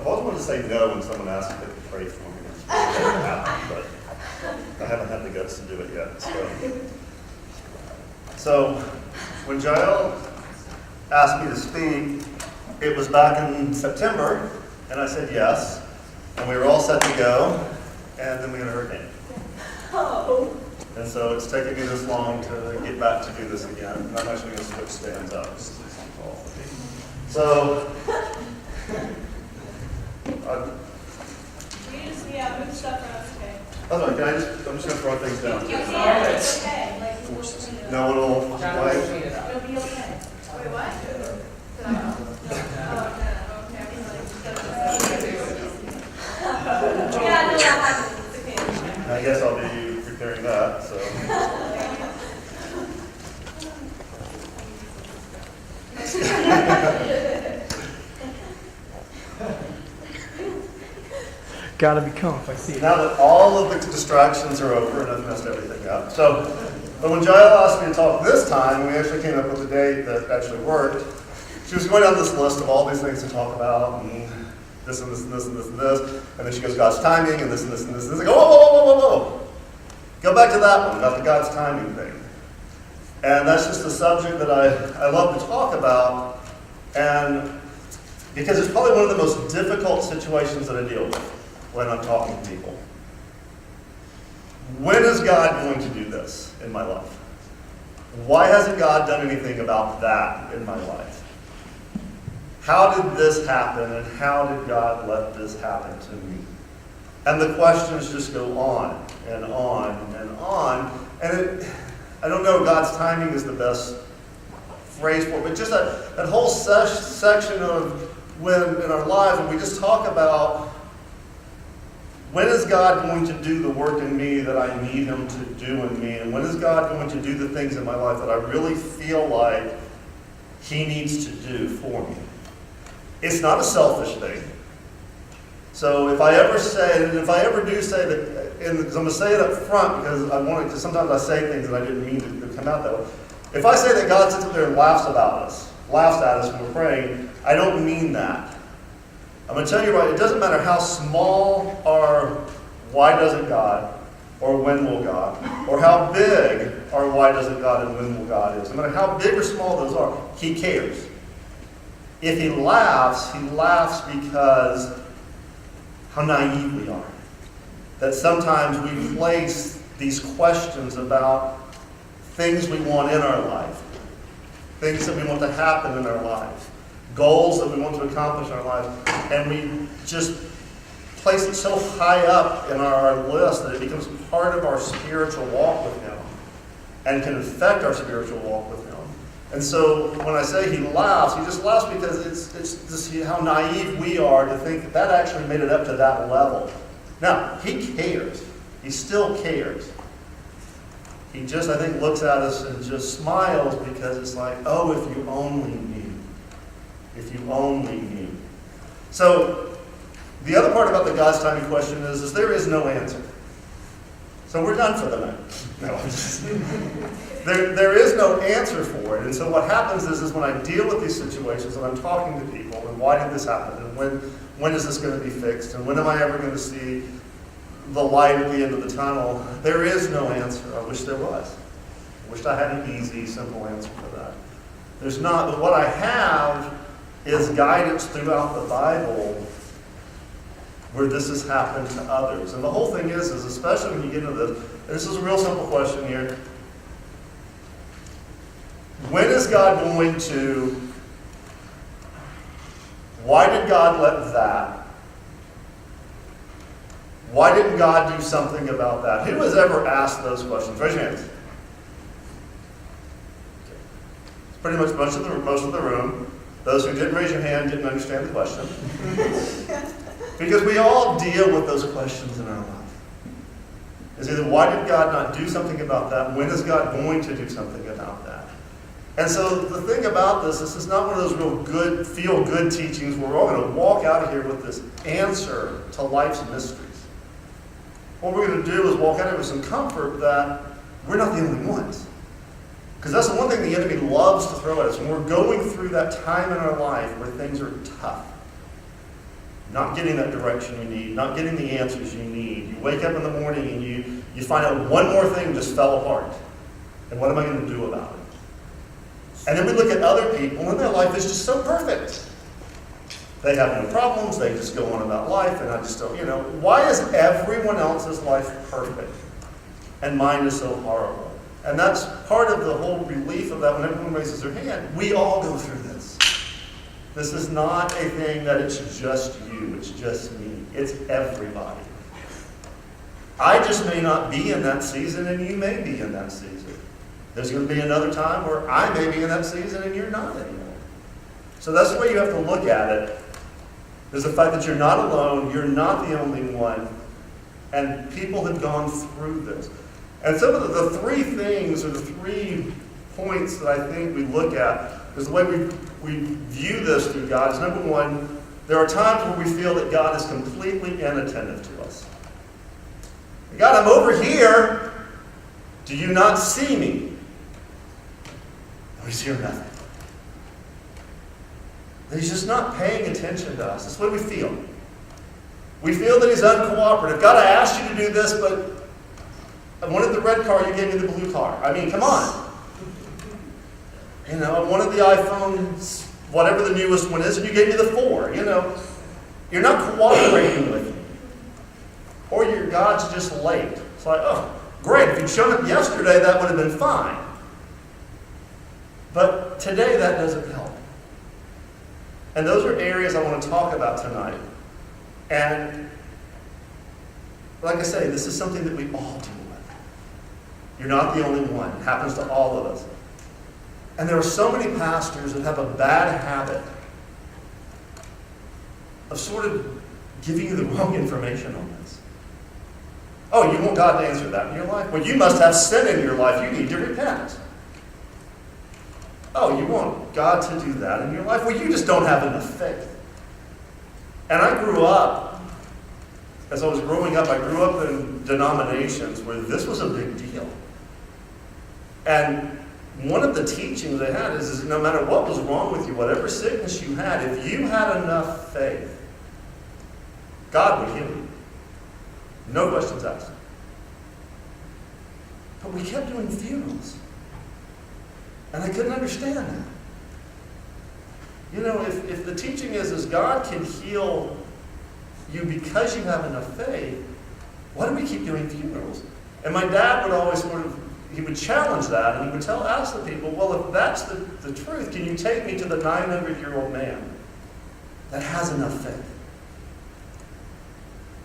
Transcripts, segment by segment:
I've always wanted to say no when someone asks if they can pray for me. It's never happened, but I haven't had the guts to do it yet. So when Jael asked me to speak, it was back in September, and I said yes, and we were all set to go, and then we had a hurricane. Oh. And so it's taken me this long to get back to do this again. And I'm actually going to switch stands up. So, move stuff around, okay. that's right, I'm just going to throw things down. You can, it's okay. No, it'll, It'll be okay. Wait, what? Yeah, no, that happens. It's okay. I guess I'll be preparing that, so. Gotta be calm if I see it. Now that all of the distractions are over and I've messed everything up. But when Jael asked me to talk this time, we actually came up with a date that actually worked. She was going down this list of all these things to talk about, and this and this and this and this and this. And then she goes, God's timing, and this and this and this. And I go, whoa, whoa, whoa, whoa, whoa. Go back to that one, about the God's timing thing. And that's just a subject that I love to talk about, and because it's probably one of the most difficult situations that I deal with when I'm talking to people. When is God going to do this in my life? Why hasn't God done anything about that in my life? How did this happen, and how did God let this happen to me? And the questions just go on and on and on. And I don't know, God's timing is the best phrase for it, but just that whole section of when in our lives, when we just talk about when is God going to do the work in me that I need Him to do in me? And when is God going to do the things in my life that I really feel like He needs to do for me? It's not a selfish thing. So if I ever say, and if I ever do say that, and I'm going to say it up front because because sometimes I say things that I didn't mean to come out that way. If I say that God sits up there and laughs at us when we're praying, I don't mean that. I'm going to tell you right, it doesn't matter how small our why doesn't God, or when will God, or how big our why doesn't God and when will God is. No matter how big or small those are, He cares. If He laughs because how naive we are. That sometimes we place these questions about things we want in our life, things that we want to happen in our lives, goals that we want to accomplish in our lives, and we just place it so high up in our list that it becomes part of our spiritual walk with Him and can affect our spiritual walk with Him. And so when I say He laughs, He just laughs because it's just how naive we are to think that actually made it up to that level. Now, He cares. He still cares. He just, I think, looks at us and just smiles because it's like, oh, if you only knew. If you only knew. So, the other part about the God's timing question is there is no answer. So we're done for the night. No, I'm just there is no answer for it. And so what happens is when I deal with these situations and I'm talking to people, and why did this happen? And when is this going to be fixed? And when am I ever going to see the light at the end of the tunnel? There is no answer. I wish there was. I wish I had an easy, simple answer for that. There's not, but what I have is guidance throughout the Bible where this has happened to others. And the whole thing is especially when you get into this is a real simple question here. When is God going to, why did God let that? Why didn't God do something about that? Who has ever asked those questions? Raise your hands. It's pretty much most of the room. Those who didn't raise your hand didn't understand the question. Because we all deal with those questions in our life. It's either why did God not do something about that? When is God going to do something about that? And so the thing about this is not one of those real good, feel-good teachings where we're all going to walk out of here with this answer to life's mysteries. What we're going to do is walk out of here with some comfort that we're not the only ones. Because that's the one thing the enemy loves to throw at us. When we're going through that time in our life where things are tough, not getting that direction you need, not getting the answers you need. You wake up in the morning and you find out one more thing just fell apart. And what am I going to do about it? And then we look at other people and their life is just so perfect. They have no problems, they just go on about life, and I just don't, why is everyone else's life perfect? And mine is so horrible. And that's part of the whole relief of that when everyone raises their hand. We all go through this. This is not a thing that it's just you, it's just me. It's everybody. I just may not be in that season and you may be in that season. There's going to be another time where I may be in that season and you're not anymore. So that's the way you have to look at it. There's the fact that you're not alone, you're not the only one, and people have gone through this. And some of the three things, or the 3 points that I think we look at, is the way we view this through God is, number one, there are times where we feel that God is completely inattentive to us. God, I'm over here. Do you not see me? No, he's here nothing. That he's just not paying attention to us. That's what we feel. We feel that he's uncooperative. God, I asked you to do this, but I wanted the red car, you gave me the blue car. I mean, come on. I wanted the iPhone, whatever the newest one is, and you gave me the 4. You're not cooperating with me. Or your God's just late. It's like, oh, great. If you'd shown up yesterday, that would have been fine. But today, that doesn't help. And those are areas I want to talk about tonight. And like I say, this is something that we all deal with. You're not the only one. It happens to all of us. And there are so many pastors that have a bad habit of sort of giving you the wrong information on this. Oh, you want God to answer that in your life? Well, you must have sin in your life. You need to repent. Oh, you want God to do that in your life? Well, you just don't have enough faith. And I grew up, as I was growing up, I grew up in denominations where this was a big deal. And one of the teachings they had is no matter what was wrong with you, whatever sickness you had, if you had enough faith, God would heal you. No questions asked. But we kept doing funerals. And I couldn't understand that. If the teaching is God can heal you because you have enough faith, why do we keep doing funerals? And my dad would always he would challenge that, and he would ask the people, well, if that's the truth, can you take me to the 900-year-old man that has enough faith?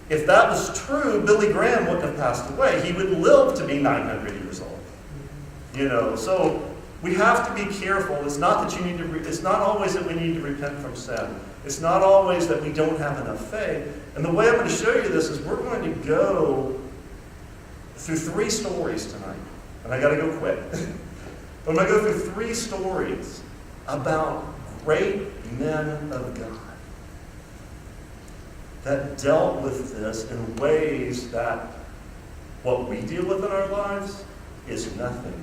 If that was true, Billy Graham wouldn't have passed away. He would live to be 900 years old. So we have to be careful. It's not that it's not always that we need to repent from sin. It's not always that we don't have enough faith. And the way I'm going to show you this is we're going to go through 3 stories tonight. And I got to go quick. But I'm going to go through 3 stories about great men of God that dealt with this in ways that what we deal with in our lives is nothing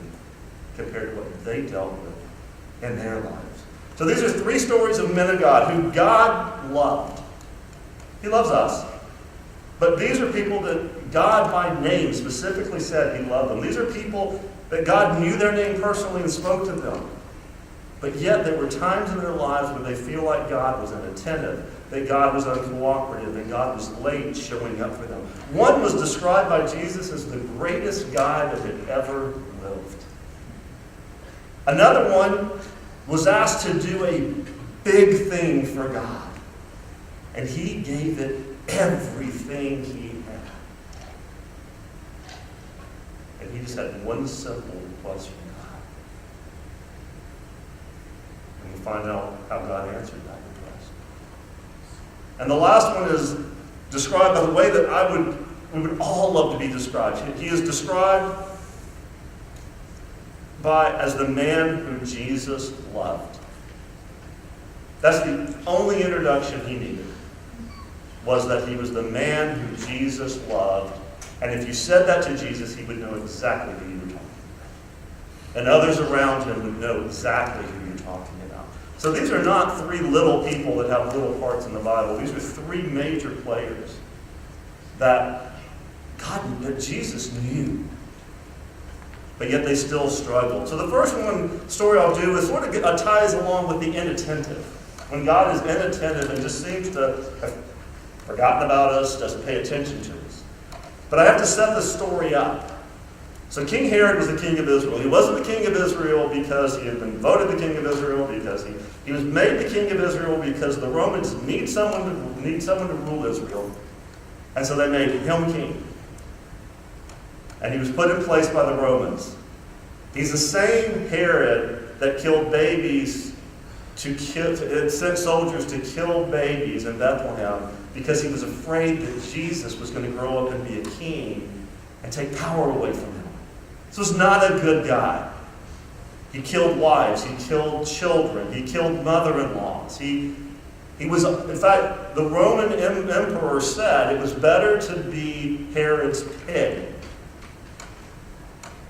compared to what they dealt with in their lives. So these are 3 stories of men of God who God loved. He loves us. But these are people that God by name specifically said he loved them. These are people that God knew their name personally and spoke to them. But yet there were times in their lives where they feel like God was inattentive, that God was uncooperative, that God was late showing up for them. One was described by Jesus as the greatest guy that had ever lived. Another one was asked to do a big thing for God. And he gave it everything he had. And he just had one simple request from God. And we'll find out how God answered that request. And the last one is described by the way that we would all love to be described. He is described as the man who Jesus loved. That's the only introduction he needed, was that he was the man who Jesus loved. And if you said that to Jesus, he would know exactly who you were talking about. And others around him would know exactly who you're talking about. So these are not three little people that have little parts in the Bible. These are three major players that Jesus knew. But yet they still struggled. So the first story I'll do is sort of ties along with the inattentive. When God is inattentive and just seems to have forgotten about us, doesn't pay attention to us. But I have to set the story up. So King Herod was the king of Israel. He wasn't the king of Israel because he had been voted the king of Israel, because he was made the king of Israel because the Romans need someone to rule Israel. And so they made him king. And he was put in place by the Romans. He's the same Herod that killed babies sent soldiers to kill babies in Bethlehem because he was afraid that Jesus was going to grow up and be a king and take power away from him. This was not a good guy. He killed wives. He killed children. He killed mother-in-laws. He was, in fact, the Roman emperor said it was better to be Herod's pig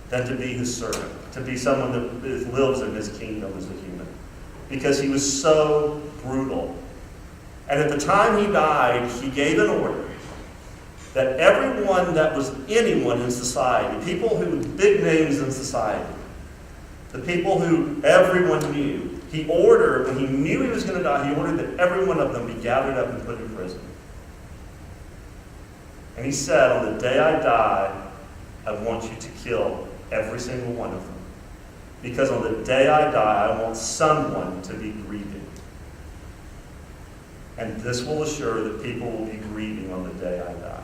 than to be his servant, to be someone that lives in his kingdom as a human. Because he was so brutal. And at the time he died, he gave an order that everyone that was anyone in society, people who were big names in society, the people who everyone knew, he ordered, when he knew he was going to die, he ordered that every one of them be gathered up and put in prison. And he said, on the day I die, I want you to kill every single one of them. Because on the day I die, I want someone to be grieving. And this will assure that people will be grieving on the day I die.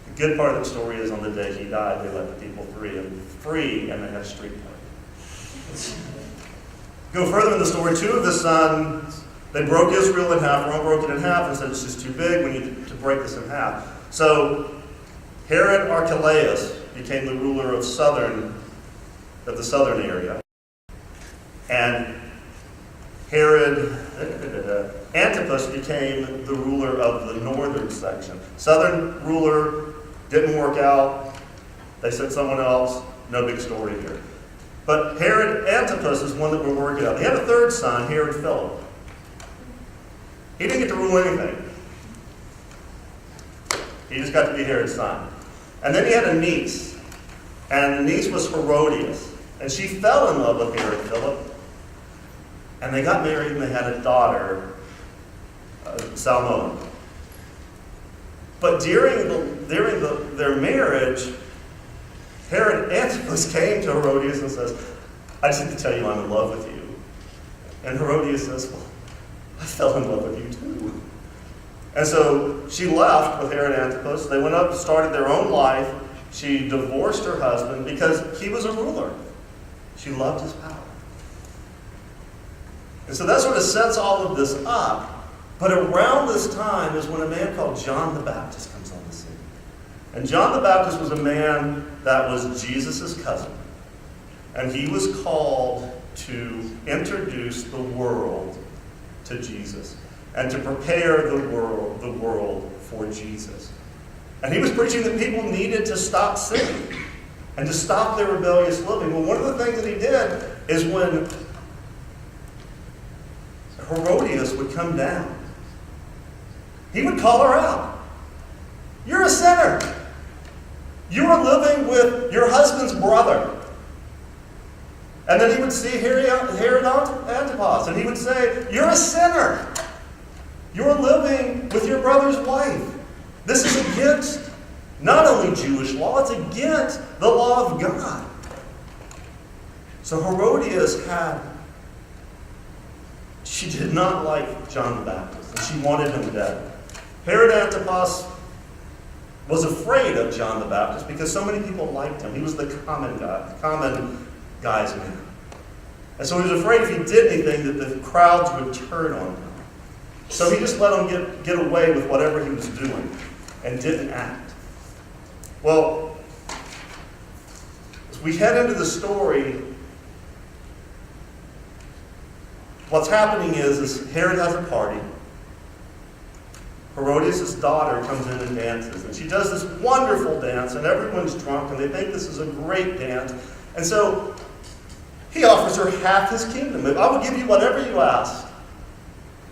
The good part of the story is on the day he died, they let the people free, and they had a street party. Go further in the story, two of the sons, they broke Israel in half. Rome broke it in half and said, it's just too big, we need to break this in half. So Herod Archelaus became the ruler of the southern area. And Herod Antipas became the ruler of the northern section. Southern ruler didn't work out. They sent someone else. No big story here. But Herod Antipas is one that we're working out. He had a third son, Herod Philip. He didn't get to rule anything. He just got to be Herod's son. And then he had a niece. And the niece was Herodias. And she fell in love with Herod Philip. And they got married and they had a daughter, Salmon. But during their marriage, Herod Antipas came to Herodias and says, I just need to tell you I'm in love with you. And Herodias says, well, I fell in love with you too. And so she left with Herod Antipas. They went up and started their own life. She divorced her husband because he was a ruler. She loved his power. And so that sort of sets all of this up. But around this time is when a man called John the Baptist comes on the scene. And John the Baptist was a man that was Jesus' cousin. And he was called to introduce the world to Jesus and to prepare the world for Jesus. And he was preaching that people needed to stop sinning and to stop their rebellious living. Well, one of the things that he did is when Herodias would come down, he would call her out. You're a sinner. You are living with your husband's brother. And then he would see Herod Antipas, and he would say, you're a sinner. You're living with your brother's wife. This is against not only Jewish law, it's against the law of God. So Herodias she did not like John the Baptist, and she wanted him dead. Herod Antipas was afraid of John the Baptist because so many people liked him. He was the common guy's man. And so he was afraid if he did anything that the crowds would turn on him. So he just let him get away with whatever he was doing and didn't act. Well, as we head into the story, what's happening is Herod has a party. Herodias' daughter comes in and dances. And she does this wonderful dance, and everyone's drunk, and they think this is a great dance. And so He offers her half his kingdom. I will give you whatever you ask,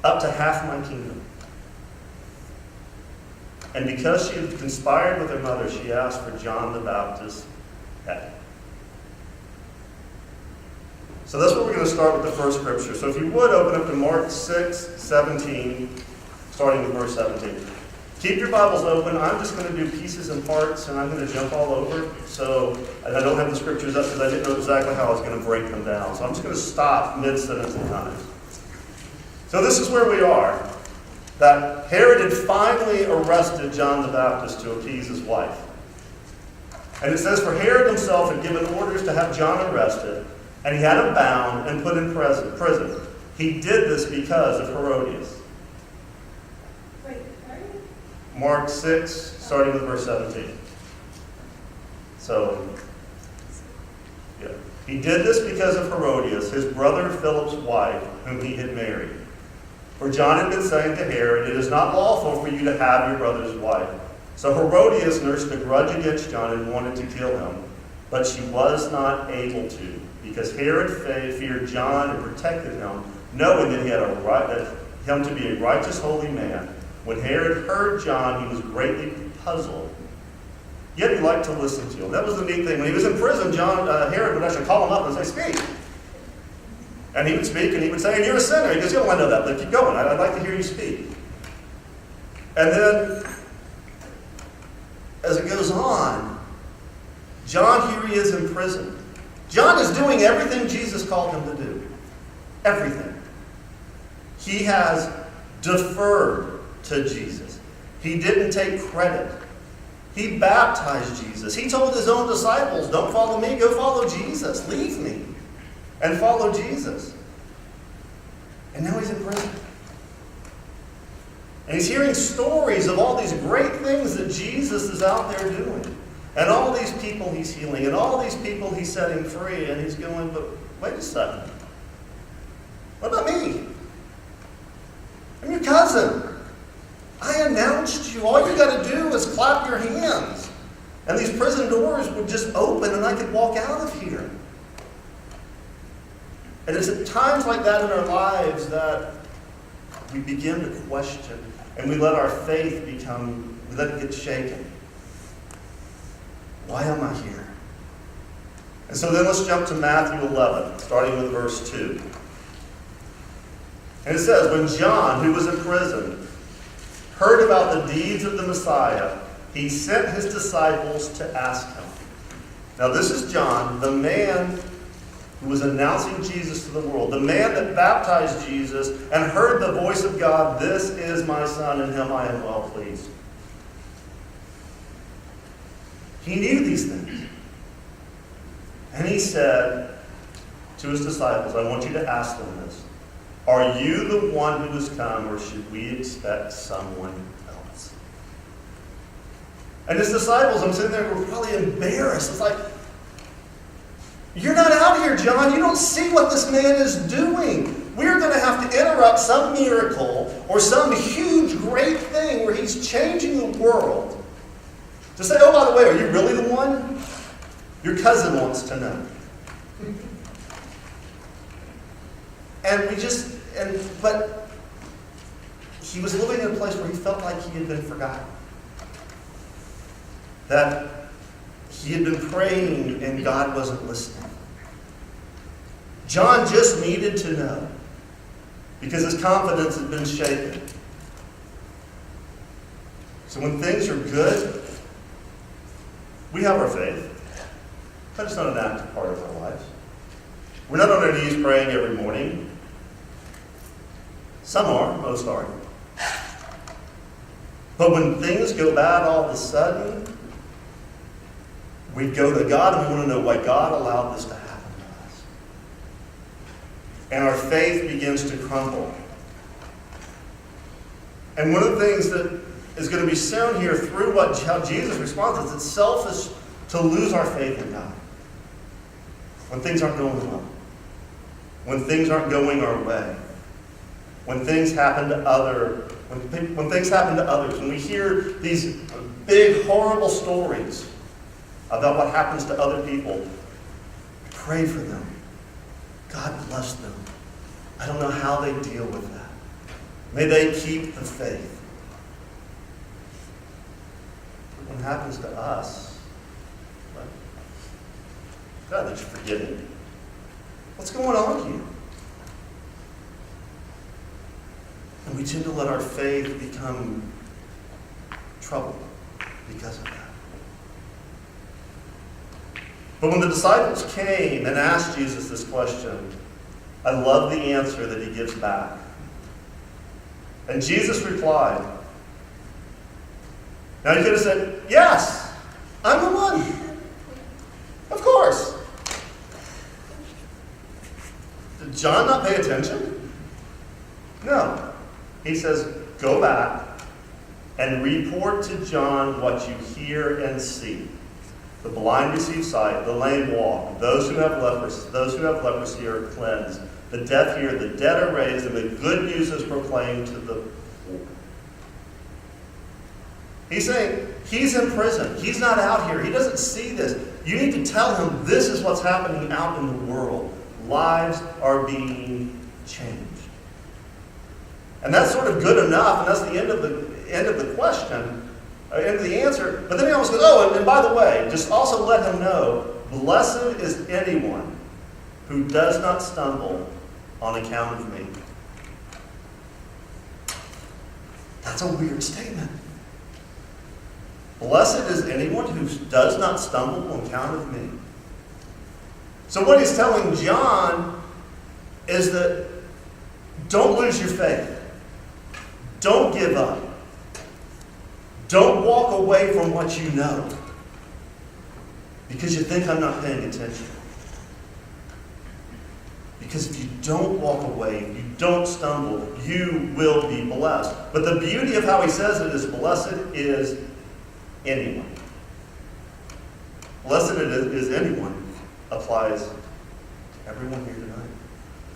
up to half my kingdom. And because she had conspired with her mother, she asked for John the Baptist's head. So that's where we're going to start with the first scripture. So if you would, open up to Mark 6:17, starting with verse 17. Keep your Bibles open. I'm just going to do pieces and parts, and I'm going to jump all over. And I don't have the scriptures up because I didn't know exactly how I was going to break them down. So I'm just going to stop mid-sentence at times. So this is where we are. That Herod had finally arrested John the Baptist to appease his wife. And it says, for Herod himself had given orders to have John arrested, and he had him bound and put in prison. He did this because of Herodias. Wait, sorry? Mark 6, starting with verse 17. So, yeah. He did this because of Herodias, his brother Philip's wife, whom he had married. For John had been saying to Herod, it is not lawful for you to have your brother's wife. So Herodias nursed a grudge against John and wanted to kill him, but she was not able to, because Herod feared John and protected him, knowing that he had him to be a righteous, holy man. When Herod heard John, he was greatly puzzled. Yet he liked to listen to him. That was the neat thing. When he was in prison, Herod would actually call him up and say, speak. And he would speak, and he would say, and you're a sinner. He goes, yeah, well, I know that, but keep going. I'd like to hear you speak. And then, as it goes on, John, here he is in prison. John is doing everything Jesus called him to do. Everything. He has deferred to Jesus. He didn't take credit. He baptized Jesus. He told his own disciples, don't follow me, go follow Jesus. Leave me and follow Jesus. And now he's in prison. And he's hearing stories of all these great things that Jesus is out there doing. And all these people he's healing. And all these people he's setting free. And he's going, but wait a second. What about me? I'm your cousin. I announced you. All you got to do is clap your hands. And these prison doors would just open and I could walk out of here. And it's at times like that in our lives that we begin to question and we let our faith we let it get shaken. Why am I here? And so then let's jump to Matthew 11, starting with verse 2. And it says, when John, who was in prison, heard about the deeds of the Messiah, he sent his disciples to ask him. Now this is John, the man who was announcing Jesus to the world, the man that baptized Jesus and heard the voice of God, this is my son, in him I am well pleased. He knew these things. And he said to his disciples, I want you to ask them this. Are you the one who has come, or should we expect someone else? And his disciples, I'm sitting there, were probably embarrassed. It's like, you're not out here, John. You don't see what this man is doing. We're going to have to interrupt some miracle or some huge, great thing where he's changing the world to say, oh, by the way, are you really the one? Your cousin wants to know. But he was living in a place where he felt like he had been forgotten. That he had been praying and God wasn't listening. John just needed to know because his confidence had been shaken. So when things are good, we have our faith, but it's not an active part of our lives. We're not on our knees praying every morning. Some are, most aren't. But when things go bad all of a sudden, we go to God and we want to know why God allowed this to happen to us. And our faith begins to crumble. And one of the things that is going to be shown here through how Jesus responds is it's selfish to lose our faith in God. When things aren't going well. When things aren't going our way. When things happen to others. When we hear these big, horrible stories about what happens to other people, pray for them. God bless them. I don't know how they deal with that. May they keep the faith. But when it happens to us, what? God, that you're forgetting. What's going on here? And we tend to let our faith become troubled because of that. But when the disciples came and asked Jesus this question, I love the answer that he gives back. And Jesus replied. Now he could have said, yes, I'm the one. Of course. Did John not pay attention? No. He says, go back and report to John what you hear and see. The blind receive sight, the lame walk, those who have leprosy are cleansed, the deaf hear, the dead are raised, and the good news is proclaimed to the poor. He's saying he's in prison. He's not out here. He doesn't see this. You need to tell him this is what's happening out in the world. Lives are being changed. And that's sort of good enough, and that's the end of the question. Into the answer, but then he almost goes, oh, and by the way, just also let him know, blessed is anyone who does not stumble on account of me. That's a weird statement. Blessed is anyone who does not stumble on account of me. So what he's telling John is that don't lose your faith. Don't give up. Don't walk away from what you know because you think I'm not paying attention. Because if you don't walk away, if you don't stumble, you will be blessed. But the beauty of how he says it is, blessed is anyone. Blessed is anyone applies to everyone here tonight.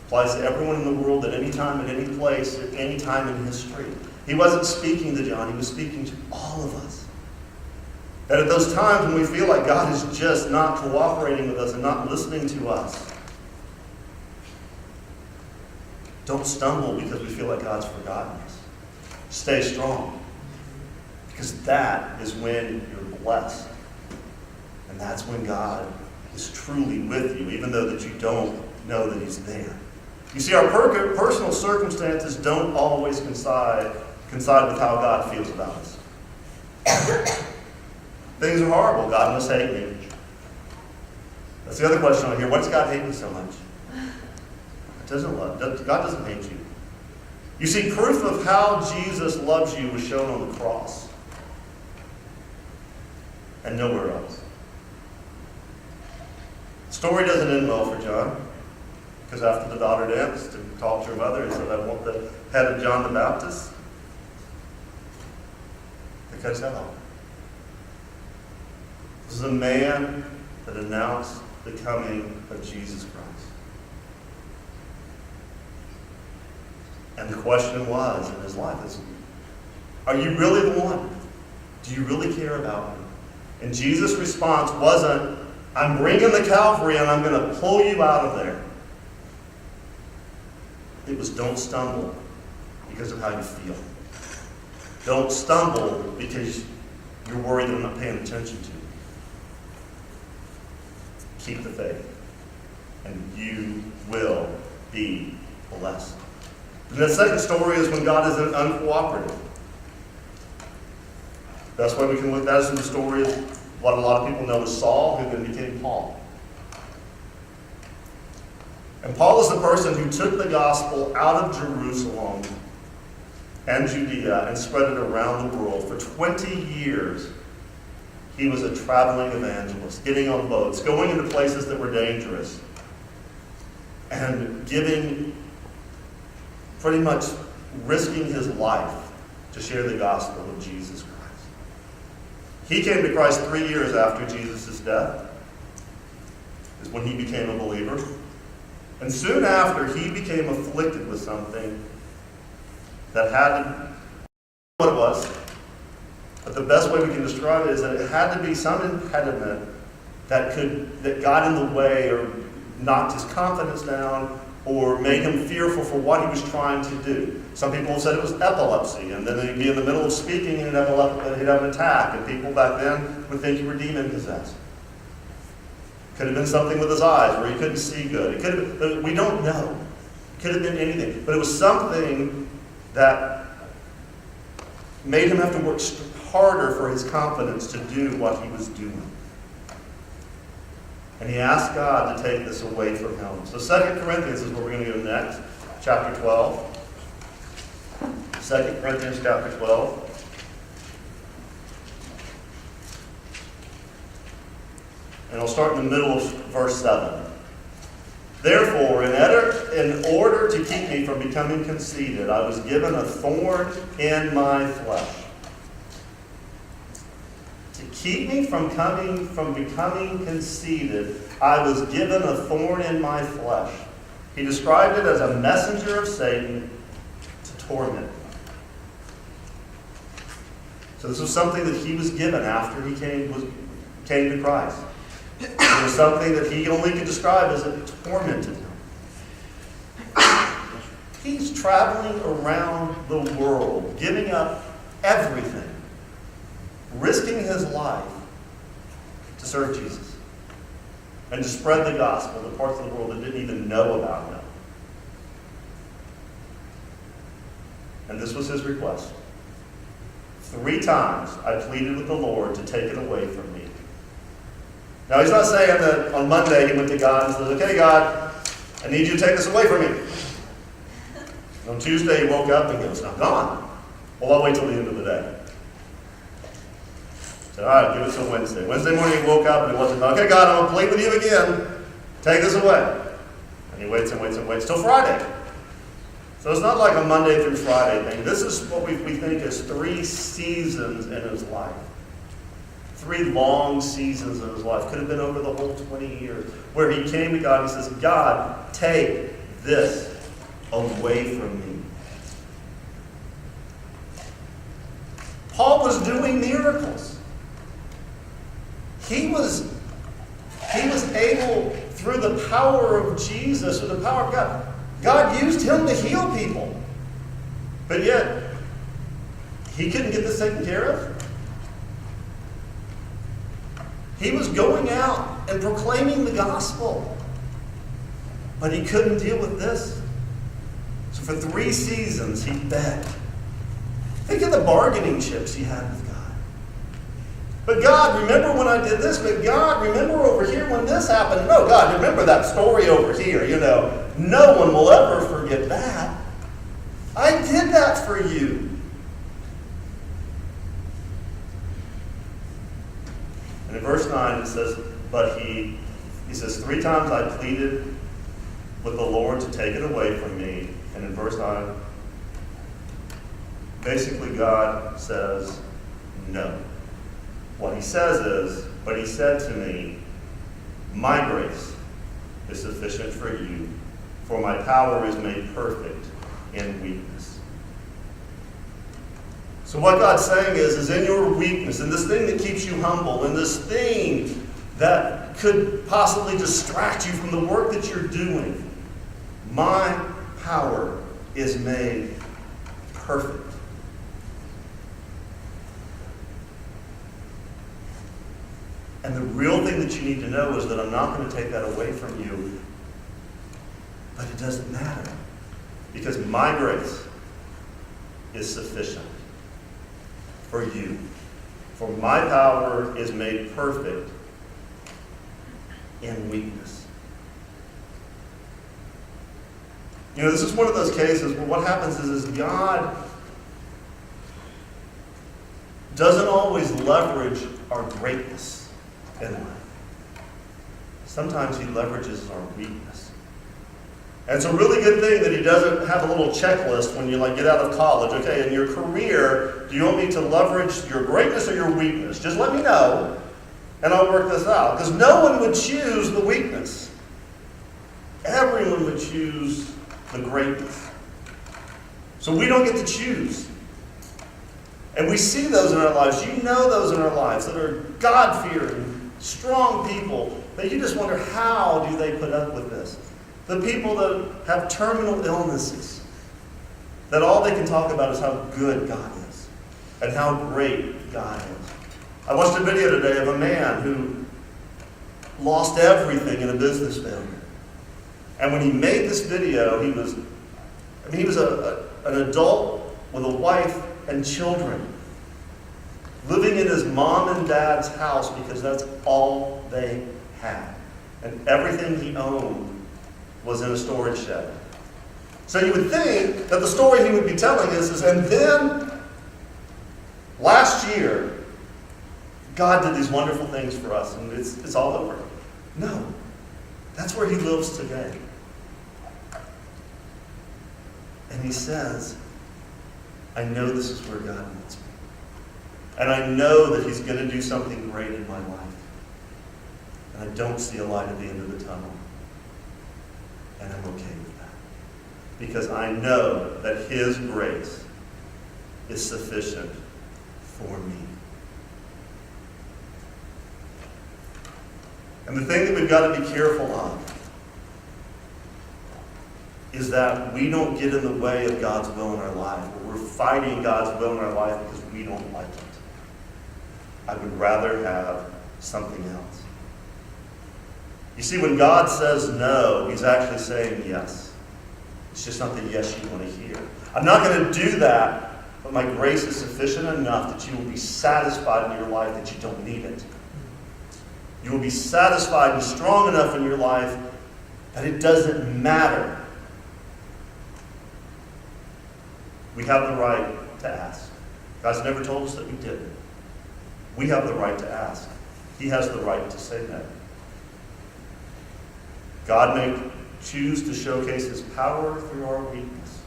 Applies to everyone in the world at any time, at any place, at any time in history. He wasn't speaking to John, he was speaking to all of us. That at those times when we feel like God is just not cooperating with us and not listening to us, don't stumble because we feel like God's forgotten us. Stay strong. Because that is when you're blessed. And that's when God is truly with you, even though that you don't know that he's there. You see, our personal circumstances don't always coincide with how God feels about us. Things are horrible. God must hate me. That's the other question on here. Why does God hate me so much? God doesn't hate you. You see, proof of how Jesus loves you was shown on the cross. And nowhere else. The story doesn't end well for John. Because after the daughter danced and talked to her mother and said, I want the head of John the Baptist, they cut his head off. This is a man that announced the coming of Jesus Christ. And the question was in his life is, are you really the one? Do you really care about him? And Jesus' response wasn't, I'm bringing the Calvary and I'm going to pull you out of there. It was don't stumble because of how you feel. Don't stumble because you're worried that I'm not paying attention to you. Keep the faith, and you will be blessed. And the second story is when God is uncooperative. That's why we can look at that as the story of what a lot of people know as Saul, who then became Paul. And Paul is the person who took the gospel out of Jerusalem and Judea and spread it around the world. For 20 years, he was a traveling evangelist, getting on boats, going into places that were dangerous, and pretty much risking his life to share the gospel of Jesus Christ. He came to Christ 3 years after Jesus' death, is when he became a believer. And soon after, he became afflicted with something that what it was. But the best way we can describe it is that it had to be some impediment that got in the way or knocked his confidence down or made him fearful for what he was trying to do. Some people have said it was epilepsy, and then he'd be in the middle of speaking and he'd have an attack, and people back then would think you were demon-possessed. Could have been something with his eyes where he couldn't see good. It could have been, we don't know. It could have been anything. But it was something that made him have to work harder for his confidence to do what he was doing. And he asked God to take this away from him. So 2 Corinthians is where we're going to go next. Chapter 12. 2 Corinthians chapter 12. And I'll start in the middle of verse 7. Therefore, in order to keep me from becoming conceited, I was given a thorn in my flesh. To keep me from becoming conceited, I was given a thorn in my flesh. He described it as a messenger of Satan to torment me. So this was something that he was given after he came to Christ. It was something that he only could describe as it tormented him. He's traveling around the world, giving up everything, risking his life to serve Jesus and to spread the gospel to parts of the world that didn't even know about him. And this was his request. 3 times I pleaded with the Lord to take it away from me. Now, he's not saying that on Monday he went to God and said, okay, God, I need you to take this away from me. And on Tuesday he woke up and goes, it's not gone. Well, I'll wait till the end of the day. So, all right, give it till Wednesday. Wednesday morning he woke up and it wasn't gone. Okay, God, I'm going to plead with you again. Take this away. And he waits and waits and waits till Friday. So it's not like a Monday through Friday thing. This is what we think is 3 seasons in his life. 3 long seasons in his life. Could have been over the whole 20 years. Where he came to God and he says, God, take this away from me. Paul was doing miracles. He was able, through the power of Jesus, through the power of God, God used him to heal people. But yet, he couldn't get this taken care of. He was going out and proclaiming the gospel. But he couldn't deal with this. So for 3 seasons, he begged. Think of the bargaining chips he had with God. But God, remember when I did this? But God, remember over here when this happened? No, God, remember that story over here. No one will ever forget that. I did that for you. And in verse 9 it says, but he says, 3 times I pleaded with the Lord to take it away from me. And in verse 9, basically God says no. What he says is, but he said to me, my grace is sufficient for you, for my power is made perfect in weakness. So what God's saying is in your weakness, in this thing that keeps you humble, in this thing that could possibly distract you from the work that you're doing, my power is made perfect. And the real thing that you need to know is that I'm not going to take that away from you. But it doesn't matter. Because my grace is sufficient for you. For my power is made perfect in weakness. This is one of those cases where what happens is God doesn't always leverage our greatness in life. Sometimes he leverages our weakness. And it's a really good thing that he doesn't have a little checklist when you get out of college. Okay, in your career, do you want me to leverage your greatness or your weakness? Just let me know, and I'll work this out. Because no one would choose the weakness. Everyone would choose the greatness. So we don't get to choose. And we see those in our lives. You know those in our lives that are God-fearing, strong people that you just wonder, how do they put up with this? The people that have terminal illnesses, that all they can talk about is how good God is and how great God is. I watched a video today of a man who lost everything in a business failure. And when he made this video, he was an adult with a wife and children, living in his mom and dad's house because that's all they had. And everything he owned was in a storage shed. So you would think that the story he would be telling is and then last year, God did these wonderful things for us and it's all over. No, that's where he lives today. And he says, I know this is where God wants me. And I know that he's going to do something great in my life. And I don't see a light at the end of the tunnel. And I'm okay with that. Because I know that his grace is sufficient for me. And the thing that we've got to be careful of is that we don't get in the way of God's will in our life. We're fighting God's will in our life because we don't like it. I would rather have something else. You see, when God says no, he's actually saying yes. It's just not the yes you want to hear. I'm not going to do that, but my grace is sufficient enough that you will be satisfied in your life that you don't need it. You will be satisfied and strong enough in your life that it doesn't matter. We have the right to ask. God's never told us that we didn't. We have the right to ask. He has the right to say no. God may choose to showcase his power through our weakness.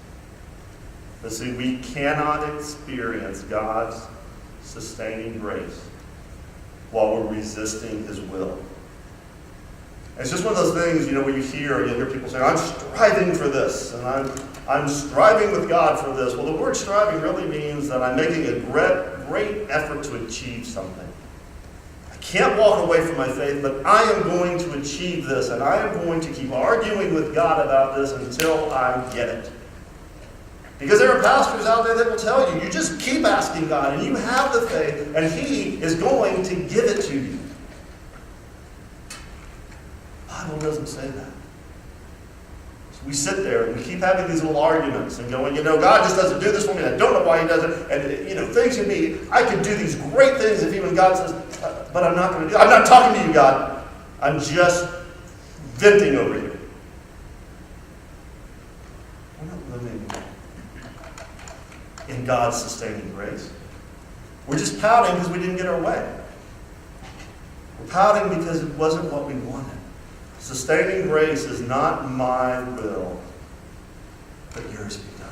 But see, we cannot experience God's sustaining grace while we're resisting his will. And it's just one of those things, where you'll hear people say, I'm striving for this, and I'm striving with God for this. Well, the word striving really means that I'm making a great effort to achieve something. I can't walk away from my faith, but I am going to achieve this, and I am going to keep arguing with God about this until I get it. Because there are pastors out there that will tell you, you just keep asking God, and you have the faith, and he is going to give it to you. The Bible doesn't say that. So we sit there and we keep having these little arguments and going, God just doesn't do this for me. I don't know why he does it. And, things can be, I could do these great things if even God says, but I'm not going to do it. I'm not talking to you, God. I'm just venting over here. We're not living in God's sustaining grace. We're just pouting because we didn't get our way. We're pouting because it wasn't what we wanted. Sustaining grace is not my will, but yours be done.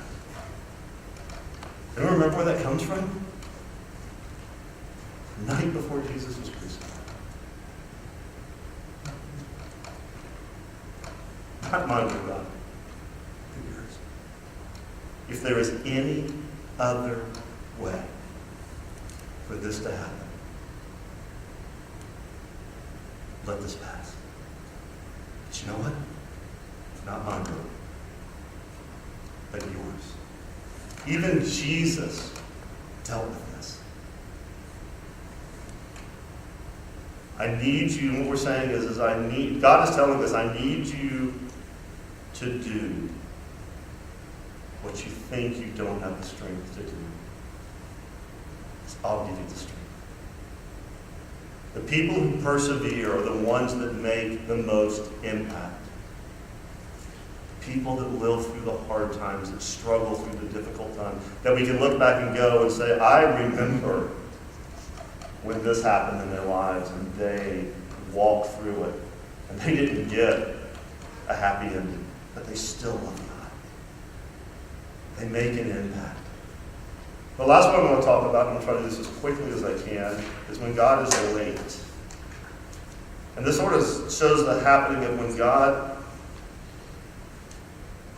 Anyone remember where that comes from? The night before Jesus was crucified. Not mine, but God, but yours. If there is any other way for this to happen, let this pass. But you know what? Not mine, but yours. Even Jesus dealt with this. I need you, and what we're saying is God is telling us, I need you to do what you think you don't have the strength to do. I'll give you the strength. The people who persevere are the ones that make the most impact. People that live through the hard times, that struggle through the difficult times, that we can look back and go and say, I remember when this happened in their lives and they walked through it and they didn't get a happy ending, but they still love God. They make an impact. The last one I want to talk about, and I'm going to try to do this as quickly as I can, is when God is late. And this sort of shows the happening of when God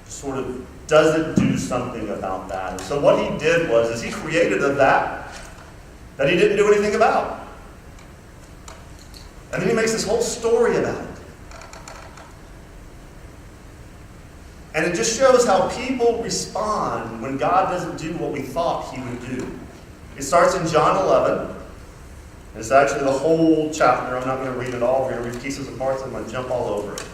sort of doesn't do something about that. And so what he did is he created a that he didn't do anything about. And then he makes this whole story about it. And it just shows how people respond when God doesn't do what we thought he would do. It starts in John 11. It's actually the whole chapter. I'm not going to read it all. We're going to read pieces and parts. I'm going to jump all over it.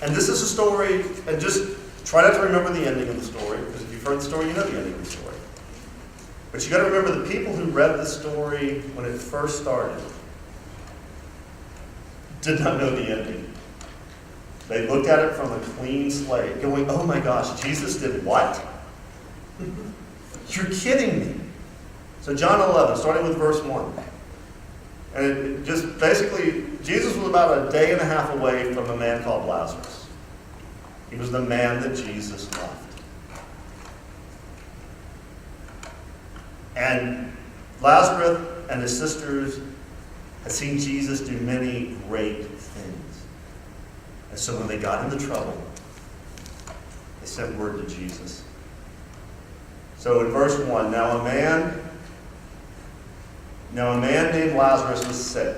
And this is a story, and just try not to remember the ending of the story, because if you've heard the story, you know the ending of the story. But you got to remember the people who read the story when it first started did not know the ending. They looked at it from a clean slate, going, oh my gosh, Jesus did what? You're kidding me. So John 11, starting with verse 1. And it just basically, Jesus was about a day and a half away from a man called Lazarus. He was the man that Jesus loved. And Lazarus and his sisters had seen Jesus do many great things. And so when they got into trouble, they sent word to Jesus. So in verse 1, now a man named Lazarus was sick.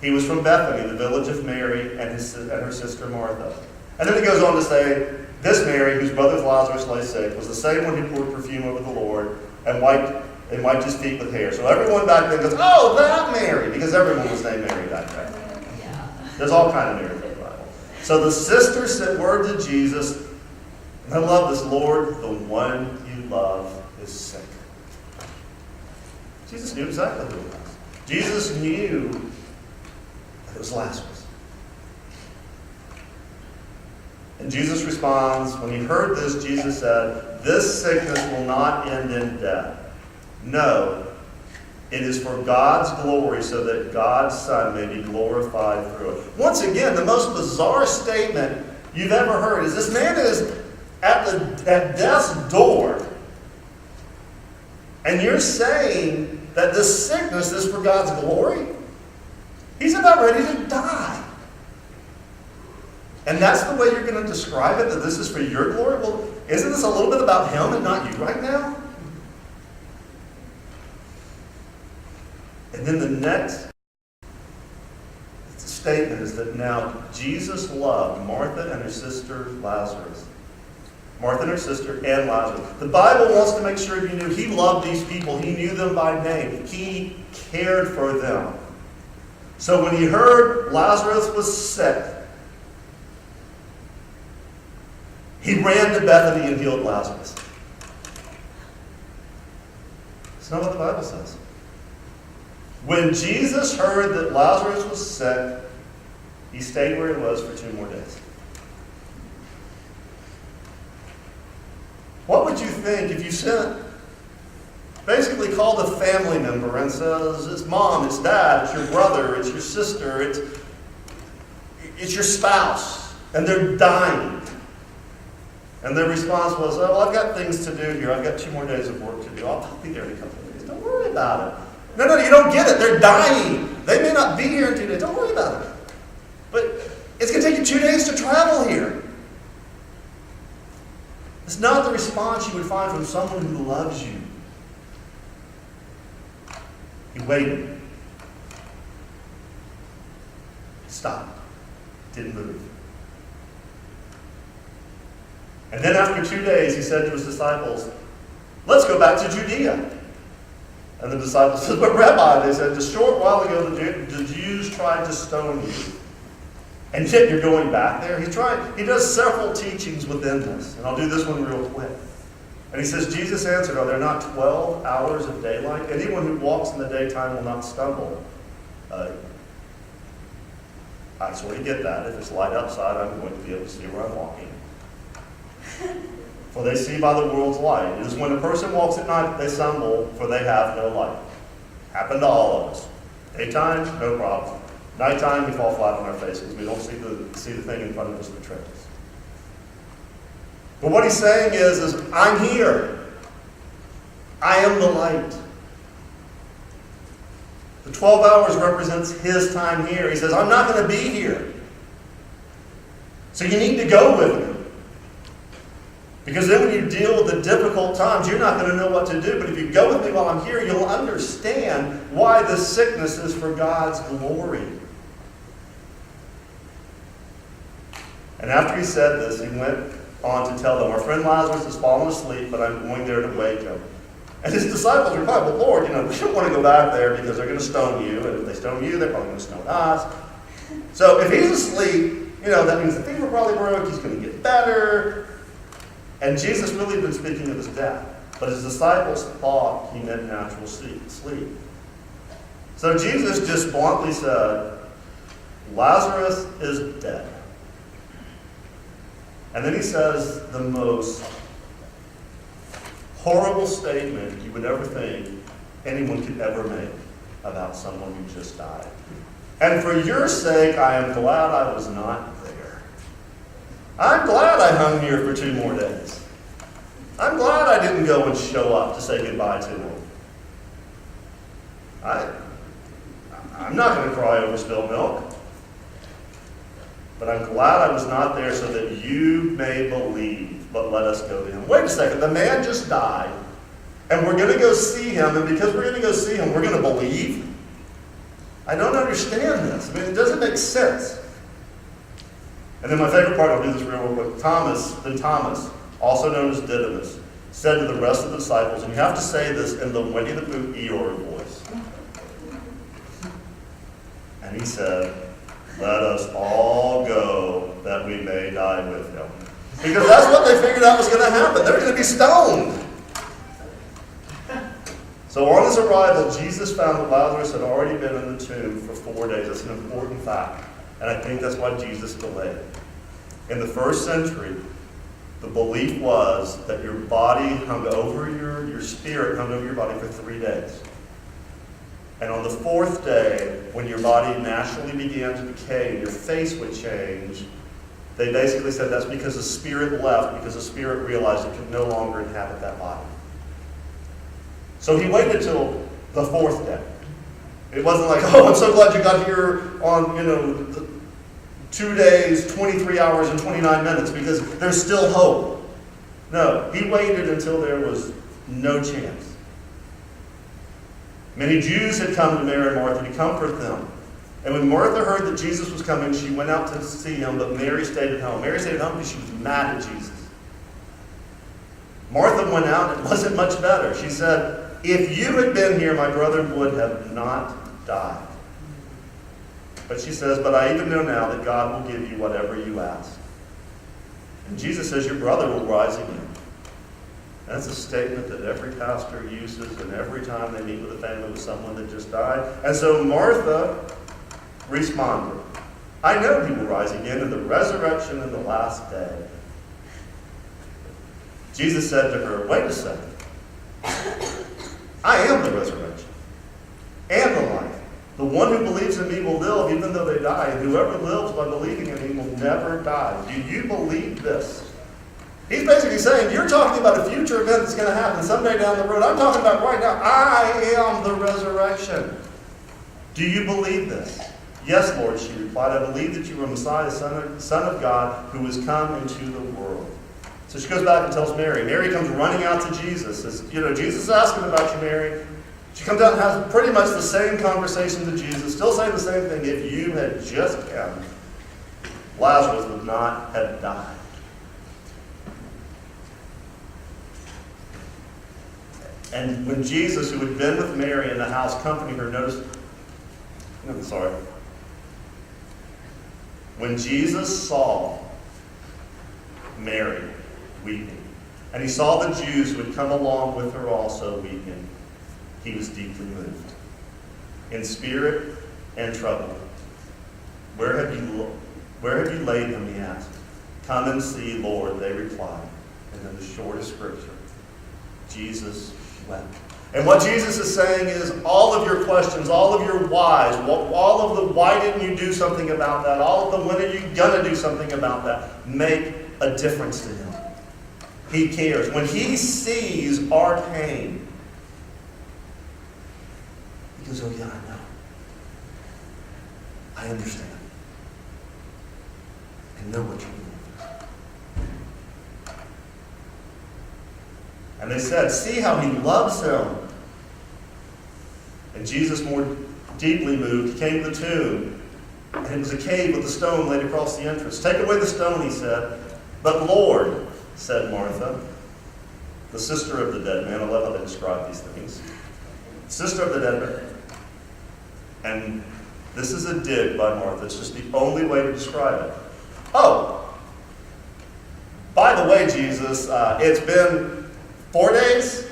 He was from Bethany, the village of Mary and her sister Martha. And then it goes on to say, this Mary, whose brother Lazarus lay sick, was the same one who poured perfume over the Lord and wiped his feet with hair. So everyone back then goes, oh, that Mary, because everyone was named Mary back then. There's all kind of Marys in the Bible. So the sister sent word to Jesus, and I love this, Lord, the one you love is sick. Jesus knew exactly who it was. Jesus knew that it was Lazarus. And Jesus responds, when he heard this, Jesus said, this sickness will not end in death. No, it is for God's glory, so that God's Son may be glorified through it. Once again, the most bizarre statement you've ever heard is this man is at death's door, and you're saying that this sickness is for God's glory? He's about ready to die. And that's the way you're going to describe it, that this is for your glory? Well, isn't this a little bit about him and not you right now? And then the next statement is that now Jesus loved Martha and her sister Lazarus. Martha and her sister and Lazarus. The Bible wants to make sure you knew he loved these people. He knew them by name. He cared for them. So when he heard Lazarus was sick, he ran to Bethany and healed Lazarus. It's not what the Bible says. When Jesus heard that Lazarus was sick, he stayed where he was for 2 more days. What would you think if you basically called a family member and says, it's mom, it's dad, it's your brother, it's your sister, it's your spouse, and they're dying. And their response was, oh, well, I've got things to do here. I've got 2 more days of work to do. I'll be there in a couple of days. Don't worry about it. No, you don't get it. They're dying. They may not be here in 2 days. Don't worry about it. But it's going to take you 2 days to travel here. It's not the response you would find from someone who loves you. He waited. Stopped. Didn't move. And then after 2 days, he said to his disciples, let's go back to Judea. And the disciples said, but Rabbi, they said, a short while ago the Jews tried to stone you. And yet you're going back there? He does several teachings within this. And I'll do this one real quick. And he says, Jesus answered, are there not 12 hours of daylight? Anyone who walks in the daytime will not stumble. I sort of get that. If it's light outside, I'm going to be able to see where I'm walking. For they see by the world's light. It is when a person walks at night that they stumble, for they have no light. Happened to all of us. Daytime, no problem. Nighttime, we fall flat on our face because we don't see the thing in front of us that trips us. But what he's saying is I'm here. I am the light. The 12 hours represents his time here. He says, I'm not going to be here. So you need to go with me. Because then when you deal with the difficult times, you're not going to know what to do. But if you go with me while I'm here, you'll understand why this sickness is for God's glory. And after he said this, he went on to tell them, our friend Lazarus has fallen asleep, but I'm going there to wake him. And his disciples replied, well, Lord, we don't want to go back there because they're going to stone you. And if they stone you, they're probably going to stone us. So if he's asleep, that means the fever probably broke. He's going to get better. And Jesus really had been speaking of his death. But his disciples thought he meant natural sleep. So Jesus just bluntly said, Lazarus is dead. And then he says the most horrible statement you would ever think anyone could ever make about someone who just died. And for your sake, I am glad I was not there. I'm glad I hung here for 2 more days. I'm glad I didn't go and show up to say goodbye to him. I'm not going to cry over spilled milk. But I'm glad I was not there so that you may believe, but let us go to him. Wait a second, the man just died, and we're going to go see him, and because we're going to go see him, we're going to believe? I don't understand this. It doesn't make sense. And then my favorite part, I'll do this real quick. Thomas, also known as Didymus, said to the rest of the disciples, and you have to say this in the Winnie the Pooh Eeyore voice. And he said, let us all go that we may die with him. Because that's what they figured out was going to happen. They're going to be stoned. So on his arrival, Jesus found that Lazarus had already been in the tomb for 4 days. That's an important fact. And I think that's why Jesus delayed. In the first century, the belief was that your body hung over your spirit hung over your body for 3 days. And on the 4th day, when your body naturally began to decay and your face would change, they basically said that's because the spirit left, because the spirit realized it could no longer inhabit that body. So he waited till the 4th day. It wasn't like, oh, I'm so glad you got here on, 2 days, 23 hours, and 29 minutes, because there's still hope. No, he waited until there was no chance. Many Jews had come to Mary and Martha to comfort them. And when Martha heard that Jesus was coming, she went out to see him, but Mary stayed at home. Mary stayed at home because she was mad at Jesus. Martha went out, and it wasn't much better. She said, if you had been here, my brother would have not died. But she says, but I even know now that God will give you whatever you ask. And Jesus says, your brother will rise again. That's a statement that every pastor uses, and every time they meet with a family with someone that just died. And so Martha responded, I know he will rise again in the resurrection in the last day. Jesus said to her, wait a second. I am the resurrection and the life. The one who believes in me will live even though they die, and whoever lives by believing in me will never die. Do you believe this? He's basically saying, you're talking about a future event that's going to happen someday down the road. I'm talking about right now. I am the resurrection. Do you believe this? Yes, Lord, she replied. I believe that you are Messiah, Son of God, who has come into the world. So she goes back and tells Mary. Mary comes running out to Jesus. Says, Jesus is asking about you, Mary. She comes out and has pretty much the same conversation to Jesus, still saying the same thing. If you had just come, Lazarus would not have died. And when Jesus, who had been with Mary in the house, comforting her, when Jesus saw Mary weeping, and he saw the Jews who had come along with her also weeping, he was deeply moved. In spirit and troubled. Where have you laid him, he asked. Come and see, Lord, they replied. And then the shortest scripture, Jesus wept. And what Jesus is saying is all of your questions, all of your whys, all of the why didn't you do something about that, all of the when are you going to do something about that, make a difference to him. He cares. When he sees our pain, he goes, oh yeah, I know. I understand. I know what you're doing. And they said, "See how he loves him." And Jesus, more deeply moved, came to the tomb. And it was a cave with a stone laid across the entrance. "Take away the stone," he said. "But Lord," said Martha, the sister of the dead man. I love how they describe these things. Sister of the dead man. And this is a dig by Martha. It's just the only way to describe it. "Oh, by the way, Jesus, it's been 4 days,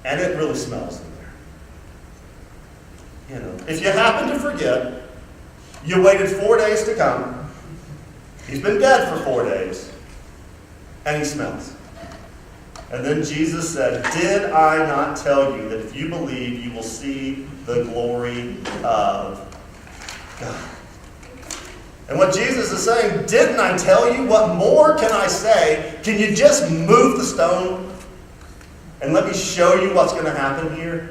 and it really smells in there. You know, if you happen to forget, you waited 4 days to come. He's been dead for 4 days, and he smells." And then Jesus said, "Did I not tell you that if you believe, you will see the glory of God?" And what Jesus is saying, didn't I tell you? What more can I say? Can you just move the stone and let me show you what's going to happen here?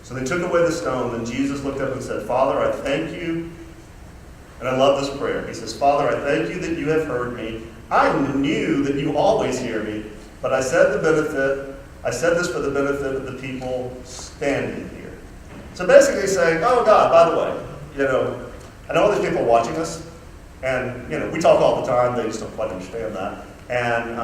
So they took away the stone, and Jesus looked up and said, "Father, I thank you." And I love this prayer. He says, "Father, I thank you that you have heard me. I knew that you always hear me, but I said this for the benefit of the people standing here." So basically saying, "Oh God, by the way, I know there's people watching us, and we talk all the time. They just don't quite understand that. And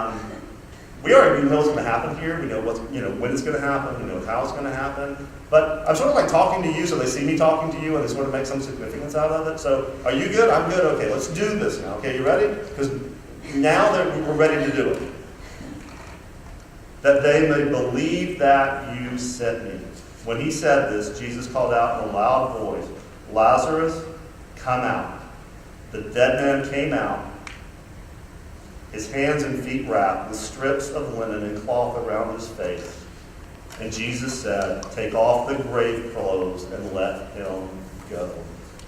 we already know what's going to happen here. We know when it's going to happen. We know how it's going to happen. But I'm sort of like talking to you, so they see me talking to you, and they sort of make some significance out of it. So are you good? I'm good. Okay, let's do this now. Okay, you ready? Because now that we're ready to do it. That they may believe that you sent me." When he said this, Jesus called out in a loud voice, "Lazarus, come out." The dead man came out, his hands and feet wrapped with strips of linen and cloth around his face. And Jesus said, "Take off the grave clothes and let him go."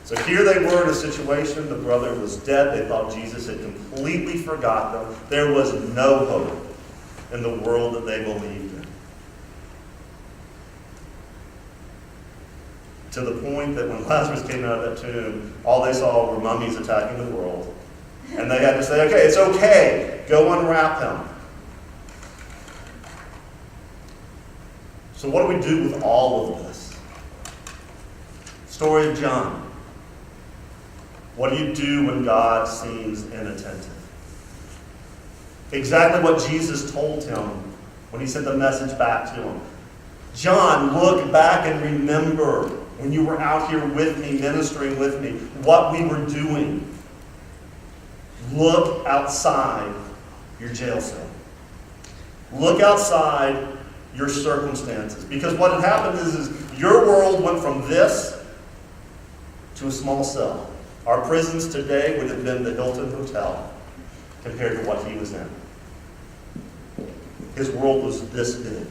So here they were in a situation. The brother was dead. They thought Jesus had completely forgot them. There was no hope in the world that they believed in. To the point that when Lazarus came out of that tomb, all they saw were mummies attacking the world. And they had to say, "Okay, it's okay. Go unwrap him." So what do we do with all of this? Story of John. What do you do when God seems inattentive? Exactly what Jesus told him when he sent the message back to him. "John, look back and remember when you were out here with me, ministering with me, what we were doing. Look outside your jail cell. Look outside your circumstances." Because what had happened is your world went from this to a small cell. Our prisons today would have been the Hilton Hotel compared to what he was in. His world was this big.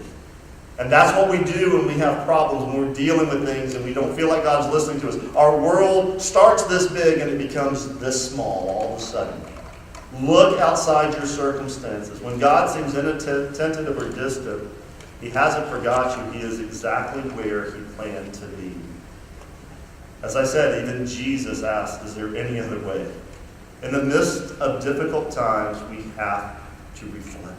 And that's what we do when we have problems, when we're dealing with things and we don't feel like God's listening to us. Our world starts this big and it becomes this small all of a sudden. Look outside your circumstances. When God seems inattentive or distant, he hasn't forgot you. He is exactly where he planned to be. As I said, even Jesus asked, "Is there any other way?" In the midst of difficult times, we have to reflect.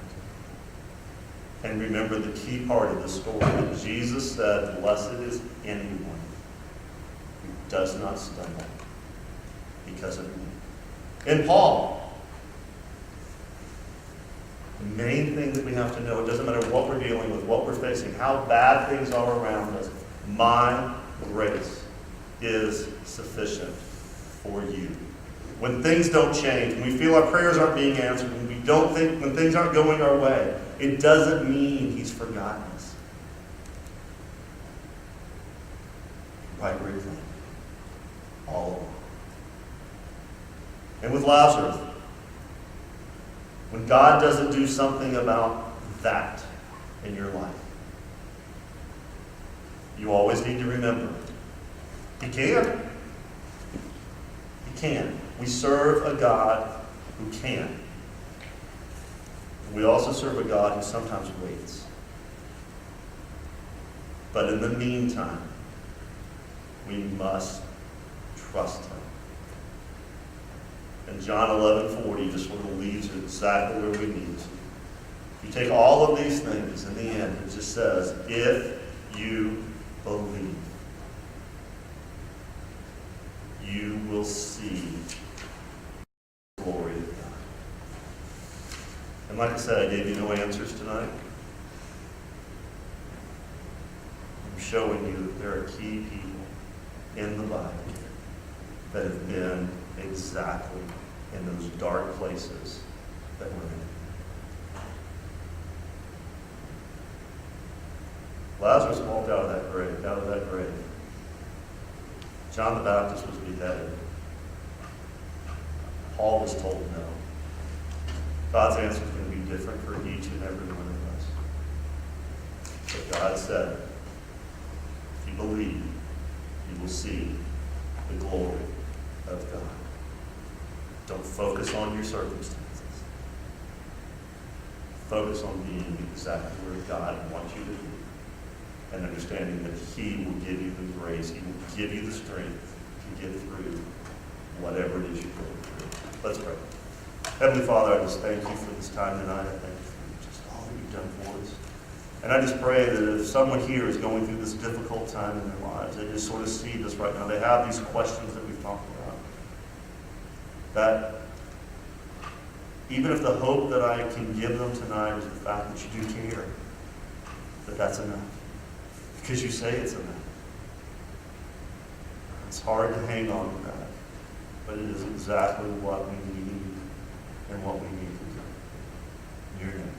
And remember the key part of the story. That Jesus said, "Blessed is anyone who does not stumble because of me." In Paul, the main thing that we have to know, it doesn't matter what we're dealing with, what we're facing, how bad things are around us, my grace is sufficient for you. When things don't change, when we feel our prayers aren't being answered, when things aren't going our way, it doesn't mean he's forgotten us. Quite briefly, all along. And with Lazarus, when God doesn't do something about that in your life, you always need to remember, he can. He can. We serve a God who can. We also serve a God who sometimes waits. But in the meantime, we must trust him. And John 11:40 just sort of leads you exactly where we need to. You take all of these things, in the end, it just says, if you believe, you will see the glory of God. And like I said, I gave you no answers tonight. I'm showing you that there are key people in the Bible that have been exactly in those dark places that we're in. Lazarus walked out of that grave. John the Baptist was beheaded. Paul was told no. God's answer is going to be different for each and every one of us. But God said, if you believe, you will see the glory of God. Don't focus on your circumstances. Focus on being exactly where God wants you to be. And understanding that He will give you the grace, He will give you the strength to get through whatever it is you're going through. Let's pray. Heavenly Father, I just thank you for this time tonight. I thank you for just all that you've done for us. And I just pray that if someone here is going through this difficult time in their lives, they just sort of see this right now. They have these questions that we've talked about. That even if the hope that I can give them tonight is the fact that you do care, that's enough. Because you say it's enough. It's hard to hang on to that, but it is exactly what we need and what we need to do. In your name.